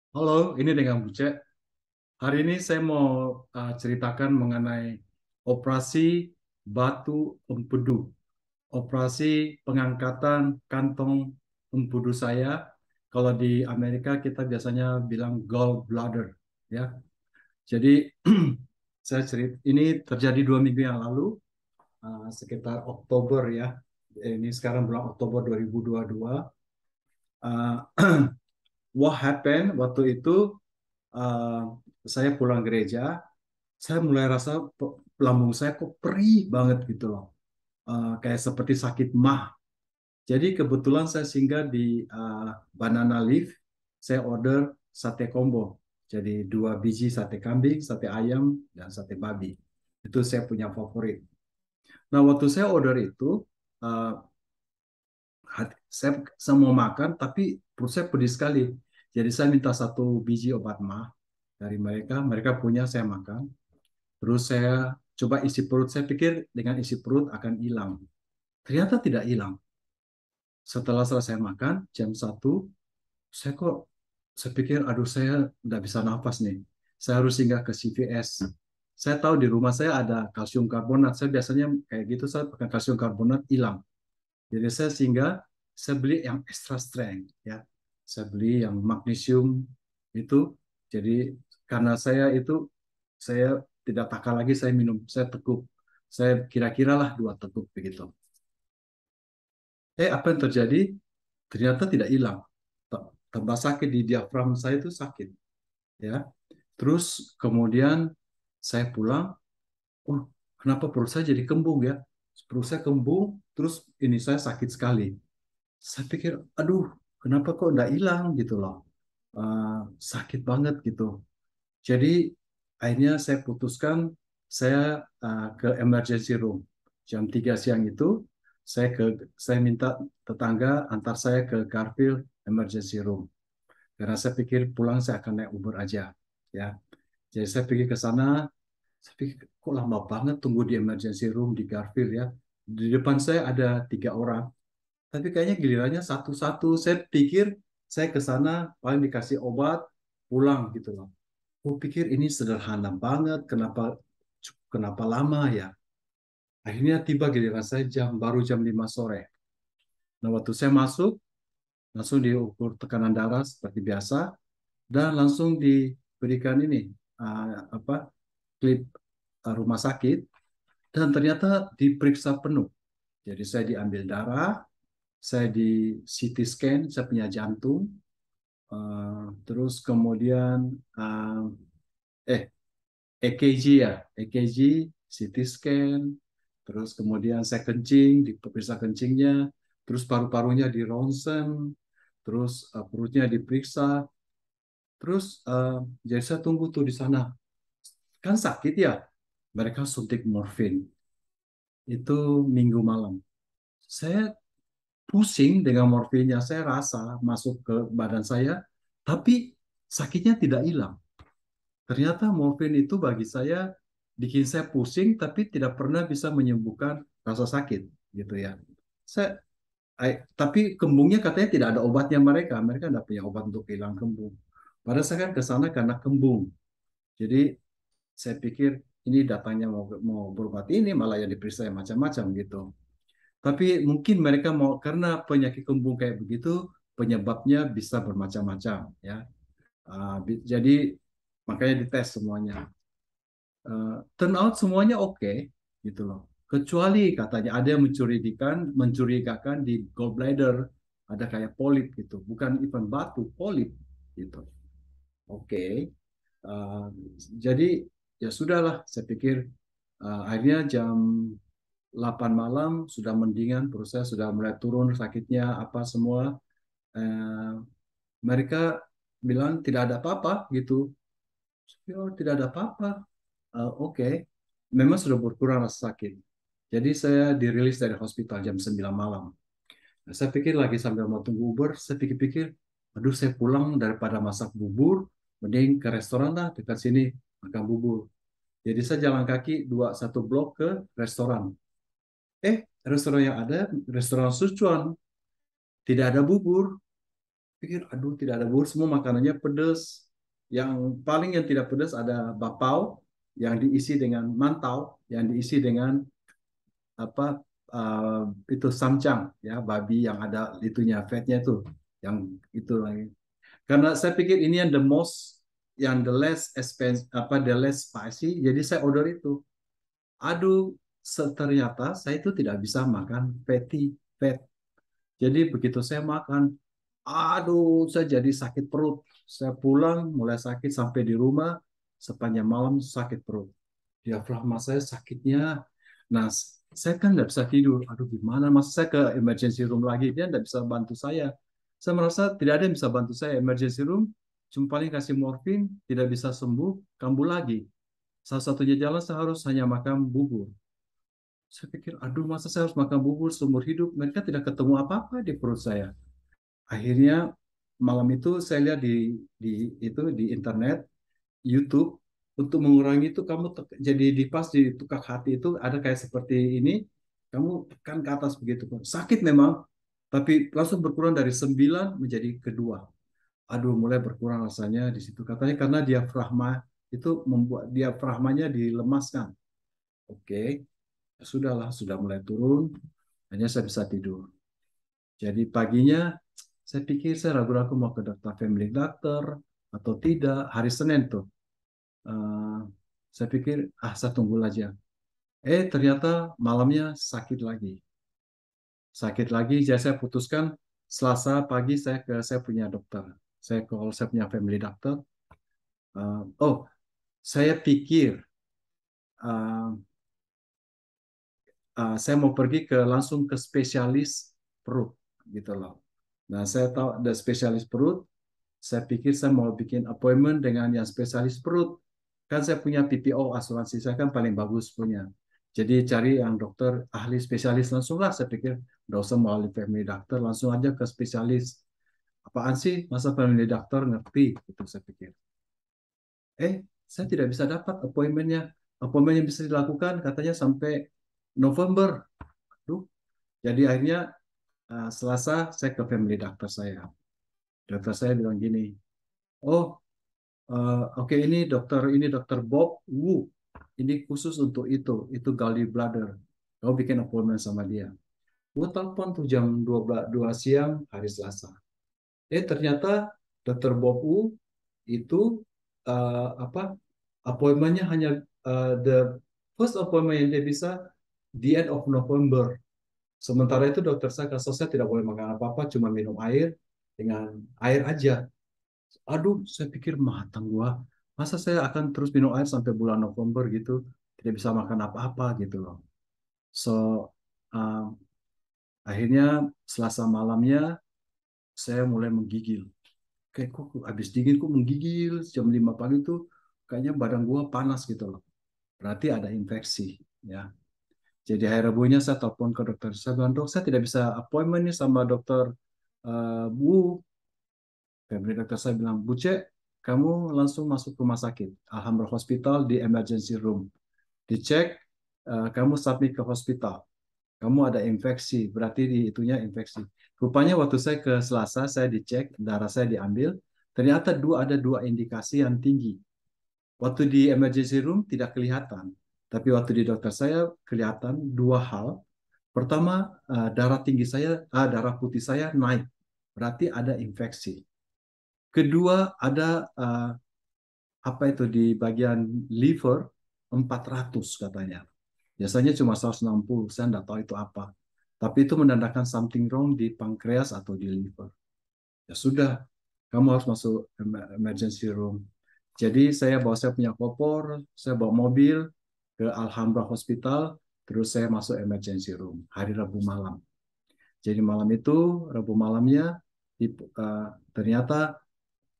Halo, ini dengan Buce. Hari ini saya mau ceritakan mengenai operasi batu empedu, operasi pengangkatan kantong empedu saya. Kalau di Amerika kita biasanya bilang gallbladder, ya. Jadi saya cerita ini terjadi 2 minggu yang lalu, sekitar Oktober ya. Ini sekarang bulan Oktober 2022. Uh, what happened waktu itu? uh, saya pulang gereja, saya mulai rasa lambung saya kok perih banget gitu loh. Kayak seperti sakit mah. Jadi kebetulan saya singgah di Banana Leaf, saya order sate combo. Jadi 2 biji sate kambing, sate ayam, dan sate babi. Itu saya punya favorit. Nah, waktu saya order itu, uh, saya mau makan, tapi perut saya pedih sekali. Jadi saya minta 1 biji obat mah dari mereka. Mereka punya, saya makan. Terus saya coba isi perut. Saya pikir dengan isi perut akan hilang. Ternyata tidak hilang. Setelah selesai makan, jam 1, saya kok, saya pikir, aduh saya nggak bisa nafas nih. Saya harus singgah ke CVS. Saya tahu di rumah saya ada kalsium karbonat. Saya biasanya kayak gitu, saya pakai kalsium karbonat hilang. Jadi saya singgah, saya beli yang extra strength. Ya. Saya beli yang magnesium itu. Jadi karena saya itu, saya tidak takal lagi, saya minum, saya teguk. Saya kira-kira lah 2 teguk begitu. Apa yang terjadi? Ternyata tidak hilang. Tambah sakit di diafram saya, itu sakit. Ya. Terus kemudian saya pulang, oh kenapa perut saya jadi kembung ya? Perut saya kembung, terus ini saya sakit sekali. Saya pikir, aduh, kenapa kok nggak hilang gitu loh. Sakit banget gitu. Jadi akhirnya saya putuskan, saya ke emergency room. Jam 3 siang itu saya minta tetangga antar saya ke Garfield emergency room. Karena saya pikir pulang saya akan naik Uber aja, ya. Jadi saya pergi ke sana, saya pikir kok lama banget tunggu di emergency room di Garfield ya. Di depan saya ada 3 orang, tapi kayaknya gilirannya satu-satu. Saya pikir saya ke sana paling dikasih obat, pulang gitu loh. Aku pikir ini sederhana banget, kenapa kenapa lama ya? Akhirnya tiba giliran saya baru jam 5 sore. Nah, waktu saya masuk, langsung diukur tekanan darah seperti biasa, dan langsung diberikan ini, apa, klip rumah sakit, dan ternyata diperiksa penuh. Jadi saya diambil darah, saya di CT scan, saya punya jantung, terus kemudian eh EKG ya, EKG, CT scan, terus kemudian saya kencing, diperiksa kencingnya, terus paru-parunya di ronsen, terus perutnya diperiksa, terus jadi saya tunggu tuh di sana. Kan sakit ya, mereka suntik morfin. Itu Minggu malam. Saya pusing dengan morfinnya, saya rasa masuk ke badan saya, tapi sakitnya tidak hilang. Ternyata morfin itu bagi saya bikin saya pusing, tapi tidak pernah bisa menyembuhkan rasa sakit, gitu ya. Saya, tapi kembungnya katanya tidak ada obatnya, mereka tidak punya obat untuk hilang kembung. Padahal saya kan ke sana karena kembung. Jadi saya pikir ini datangnya mau berobat, ini malah yang diperiksa yang macam-macam gitu. Tapi mungkin mereka mau, karena penyakit kembung kayak begitu, penyebabnya bisa bermacam-macam ya. Jadi makanya dites semuanya. Turn out semuanya oke, gitu loh. Kecuali katanya ada yang mencurigakan di gallbladder ada kayak polip gitu, bukan even batu, polip gitu. Oke. Uh, jadi ya sudahlah, saya pikir akhirnya jam 8 malam sudah mendingan, proses sudah mulai turun sakitnya apa semua. Uh, Mereka bilang tidak ada apa-apa gitu. Oh, tidak ada apa-apa. Oke. Memang sudah berkurang rasa sakit. Jadi saya dirilis dari hospital jam 9 malam. Nah, saya pikir lagi sambil mau tunggu Uber, saya pikir-pikir, aduh saya pulang daripada masak bubur, mending ke restoran lah dekat sini makan bubur. Jadi saya jalan kaki 1 blok ke restoran. Restoran yang ada, restoran Sichuan, tidak ada bubur. Pikir, aduh tidak ada bubur, semua makanannya pedas. Yang tidak pedas ada bapau yang diisi dengan mantau, yang diisi dengan apa uh, itu samcang ya, babi yang ada itunya fatnya itu, yang itu lagi. Karena saya pikir ini yang the most, yang the less expensive, the less spicy, jadi saya order itu. Aduh, ternyata saya itu tidak bisa makan fat. Jadi begitu saya makan, aduh, saya jadi sakit perut. Saya pulang mulai sakit sampai di rumah sepanjang malam sakit perut. Diafragma saya sakitnya. Nah, saya kan nggak bisa tidur. Aduh, gimana? Masa saya ke emergency room lagi? Dia nggak bisa bantu saya. Saya merasa tidak ada yang bisa bantu saya. Emergency room cuma paling kasih morfin, tidak bisa sembuh, kambuh lagi. Salah satunya jalan saya harus hanya makan bubur. Saya pikir, aduh, masa saya harus makan bubur seumur hidup? Mereka tidak ketemu apa-apa di perut saya. Akhirnya malam itu saya lihat di internet, YouTube, untuk mengurangi itu kamu jadi di pas di tukak hati itu ada kayak seperti ini, kamu tekan ke atas begitu. Sakit memang, tapi langsung berkurang dari 9 menjadi kedua. Aduh, mulai berkurang rasanya di situ. Katanya karena diafragma itu membuat diafragmanya dilemaskan. Oke, sudahlah, sudah mulai turun, hanya saya bisa tidur. Jadi paginya saya pikir saya ragu-ragu mau ke dokter family doctor atau tidak. Hari Senin tuh. Eh, saya pikir, saya tunggu aja. Ternyata malamnya sakit lagi. Sakit lagi, jadi saya putuskan Selasa pagi saya punya dokter. Saya punya family doctor. Oh, saya pikir uh, saya mau pergi langsung ke spesialis perut gitu loh. Nah, saya tahu ada spesialis perut. Saya pikir saya mau bikin appointment dengan yang spesialis perut. Kan saya punya PPO, asuransi saya kan paling bagus punya. Jadi cari yang dokter ahli spesialis langsung lah. Saya pikir nggak usah melalui family doctor, langsung aja ke spesialis. Apaan sih masa family doctor ngerti? Itu saya pikir. Saya tidak bisa dapat appointmentnya. Appointment yang bisa dilakukan katanya sampai November. Aduh, jadi akhirnya Selasa saya ke family doctor saya. Dokter saya bilang gini, oh, oke, ini dokter Bob Wu. Ini khusus untuk itu gallbladder. Kau bikin appointment sama dia. Gue telepon tuh jam 2 siang hari Selasa. Ternyata dokter Bob Wu itu apa appointmentnya hanya the first appointment yang dia bisa the end of November. Sementara itu dokter saya kasih saya tidak boleh makan apa-apa, cuma minum air dengan air aja. Aduh, saya pikir matang gua. Masa saya akan terus minum air sampai bulan November gitu, tidak bisa makan apa-apa gitu loh. So, uh, akhirnya Selasa malamnya saya mulai menggigil. Kayak kok habis dingin kok menggigil jam 5 pagi tuh kayaknya badan gua panas gitu loh. Berarti ada infeksi ya. Jadi hari Rabunya saya telepon ke dokter. Saya bilang, dok, saya tidak bisa appointment nih sama dokter Bu. Family dokter saya bilang, Bu Cek, kamu langsung masuk rumah sakit. Alhamdulillah Hospital di emergency room. Dicek, kamu submit ke hospital. Kamu ada infeksi, berarti di itunya infeksi. Rupanya waktu saya ke Selasa, saya dicek, darah saya diambil. Ternyata ada dua indikasi yang tinggi. Waktu di emergency room tidak kelihatan. Tapi waktu di dokter saya kelihatan dua hal. Pertama, darah putih saya naik. Berarti ada infeksi. Kedua, ada apa itu di bagian liver 400 katanya. Biasanya cuma 160, saya tidak tahu itu apa. Tapi itu menandakan something wrong di pankreas atau di liver. Ya sudah, kamu harus masuk emergency room. Jadi saya punya kopor, saya bawa mobil ke Alhambra Hospital, terus saya masuk emergency room hari Rabu malam. Jadi malam itu, Rabu malamnya, ternyata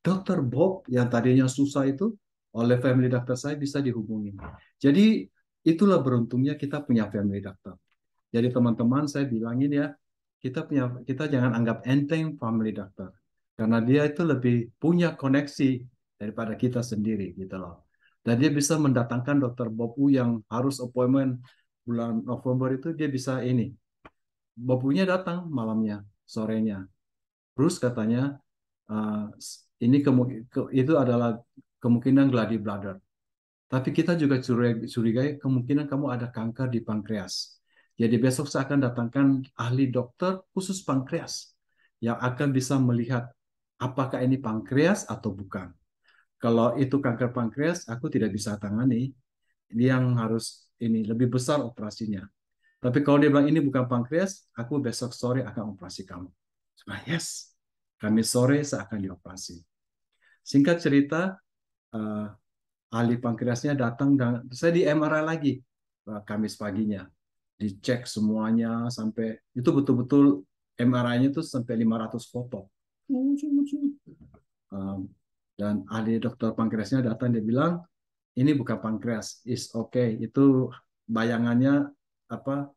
Dokter Bob yang tadinya susah itu oleh family doctor saya bisa dihubungi. Jadi itulah beruntungnya kita punya family doctor. Jadi teman-teman saya bilangin ya, kita jangan anggap enteng family doctor karena dia itu lebih punya koneksi daripada kita sendiri gitu loh. Dan dia bisa mendatangkan dokter Bobu yang harus appointment bulan November itu dia bisa ini. Bobunya datang malamnya, sorenya. Terus katanya uh, ini itu adalah kemungkinan gallbladder. Tapi kita juga curigai kemungkinan kamu ada kanker di pankreas. Jadi besok saya akan datangkan ahli dokter khusus pankreas yang akan bisa melihat apakah ini pankreas atau bukan. Kalau itu kanker pankreas, aku tidak bisa tangani. Dia yang harus ini lebih besar operasinya. Tapi kalau dia bilang ini bukan pankreas, aku besok sore akan operasi kamu. Yes, Kamis sore saya akan dioperasi. Singkat cerita, eh, ahli pankreasnya datang dan saya di MRI lagi Kamis paginya. Dicek semuanya sampai itu betul-betul MRI-nya itu sampai 500 foto. Dan ahli dokter pankreasnya datang dia bilang ini bukan pankreas, is okay. Itu bayangannya apa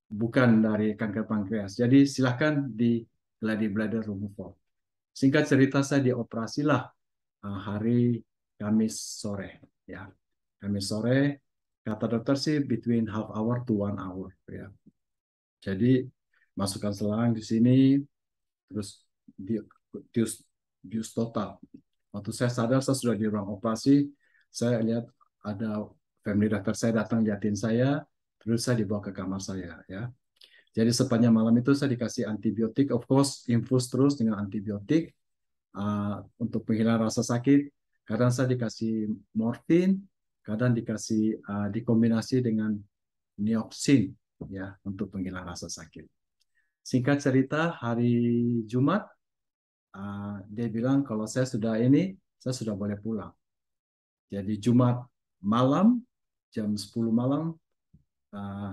bukan dari kanker pankreas. Jadi silahkan di gallbladder removal. Singkat cerita saya dioperasilah hari Kamis sore ya. Kamis sore kata dokter sih between half hour to 1 hour ya. Jadi masukkan selang di sini terus bius bius total. Waktu saya sadar saya sudah di ruang operasi, saya lihat ada family dokter saya datang liatin saya, terus saya dibawa ke kamar saya ya. Jadi sepanjang malam itu saya dikasih antibiotik, of course infus terus dengan antibiotik untuk menghilangkan rasa sakit. Kadang saya dikasih morfin, kadang dikasih dikombinasi dengan neopsin ya untuk menghilangkan rasa sakit. Singkat cerita hari Jumat dia bilang kalau saya sudah boleh pulang. Jadi Jumat malam jam 10 malam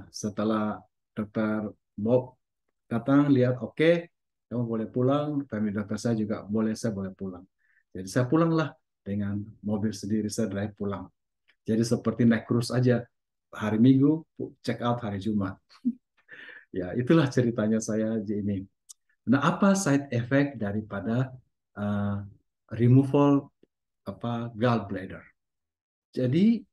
setelah dokter Bob datang lihat oke, kamu boleh pulang, family dokter saya juga boleh, saya boleh pulang. Jadi saya pulanglah dengan mobil sendiri, saya drive pulang. Jadi seperti naik cruise aja, hari Minggu check out hari Jumat. Ya itulah ceritanya saya ini. Nah apa side effect daripada uh, removal gallbladder? Jadi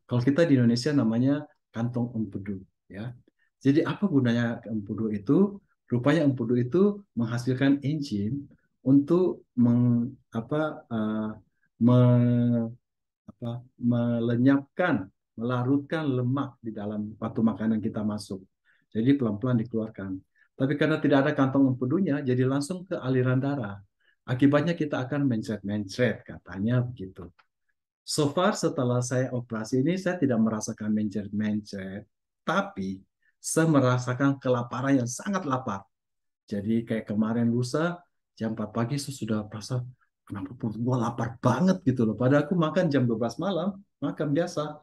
kalau kita di Indonesia namanya kantong empedu, ya. Jadi apa gunanya empedu itu? Rupanya empedu itu menghasilkan enzim untuk me, melenyapkan, melarutkan lemak di dalam waktu makanan kita masuk. Jadi pelan-pelan dikeluarkan. Tapi karena tidak ada kantong empedunya, jadi langsung ke aliran darah. Akibatnya kita akan mencret-mencret, katanya begitu. So far setelah saya operasi ini saya tidak merasakan mencret-mencret, tapi saya merasakan kelaparan yang sangat lapar. Jadi kayak kemarin lusa jam 4 pagi saya sudah merasa kenapa perut gua lapar banget gitu loh. Padahal aku makan jam 12 malam, makan biasa.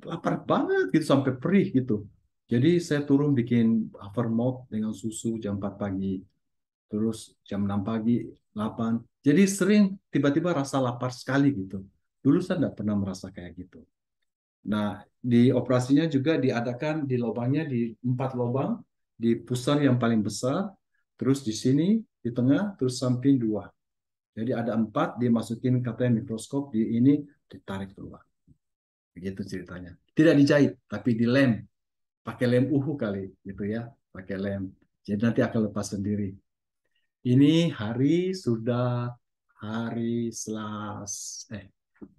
Lapar banget gitu sampai perih gitu. Jadi saya turun bikin Havermouth dengan susu jam 4 pagi. Terus jam 6 pagi, 8. Jadi sering tiba-tiba rasa lapar sekali gitu. Dulu saya tidak pernah merasa kayak gitu. Nah, di operasinya juga diadakan di lubangnya di 4 lubang, di pusar yang paling besar, terus di sini, di tengah, terus samping 2. Jadi ada 4, dimasukin katanya mikroskop, di ini ditarik keluar. Begitu ceritanya. Tidak dijahit, tapi dilem. Pakai lem uhu kali, gitu ya. Pakai lem. Jadi nanti akan lepas sendiri. Ini hari sudah hari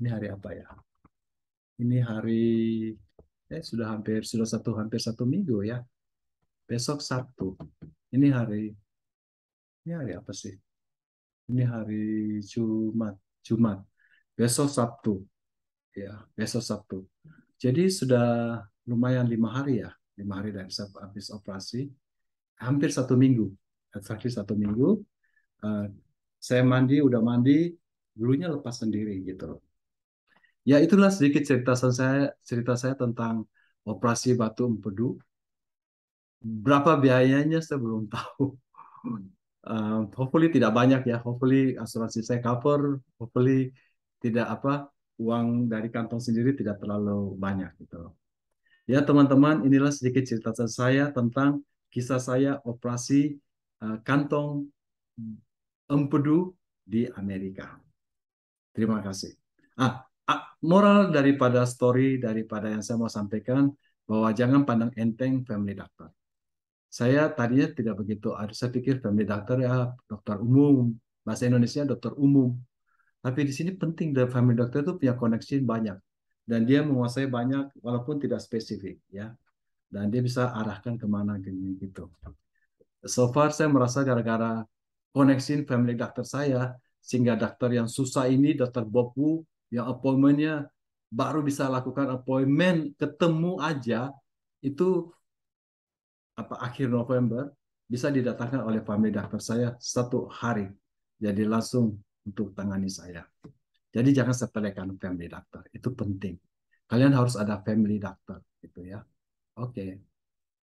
ini hari apa ya? Ini hari sudah hampir satu minggu ya. Besok Sabtu. Ini hari apa sih? Ini hari Jumat. Jumat. Besok Sabtu. Ya, besok Sabtu. Jadi sudah lumayan 5 hari ya. 5 hari dari habis operasi. Hampir satu minggu. Exactly satu minggu. Uh, saya udah mandi, bulunya lepas sendiri gitu. Ya itulah sedikit cerita saya tentang operasi batu empedu. Berapa biayanya saya belum tahu. Hopefully tidak banyak ya. Hopefully asuransi saya cover. Hopefully tidak uang dari kantong sendiri tidak terlalu banyak gitu. Ya teman-teman, inilah sedikit cerita saya tentang kisah saya operasi kantong empedu di Amerika. Terima kasih. Moral daripada yang saya mau sampaikan bahwa jangan pandang enteng family doctor. Saya tadinya tidak begitu. Saya pikir family doctor ya dokter umum, Bahasa Indonesia dokter umum. Tapi di sini penting, the family doctor itu punya koneksi banyak dan dia menguasai banyak walaupun tidak spesifik ya. Dan dia bisa arahkan kemana gitu. So far saya merasa gara-gara koneksi family doctor saya, sehingga dokter yang susah ini, dokter Bopu, yang appointmentnya baru bisa lakukan appointment ketemu aja itu apa akhir November bisa didatangkan oleh family doctor saya 1 hari. Jadi langsung untuk tangani saya. Jadi jangan sepelekan family doctor, itu penting. Kalian harus ada family doctor gitu ya. Oke.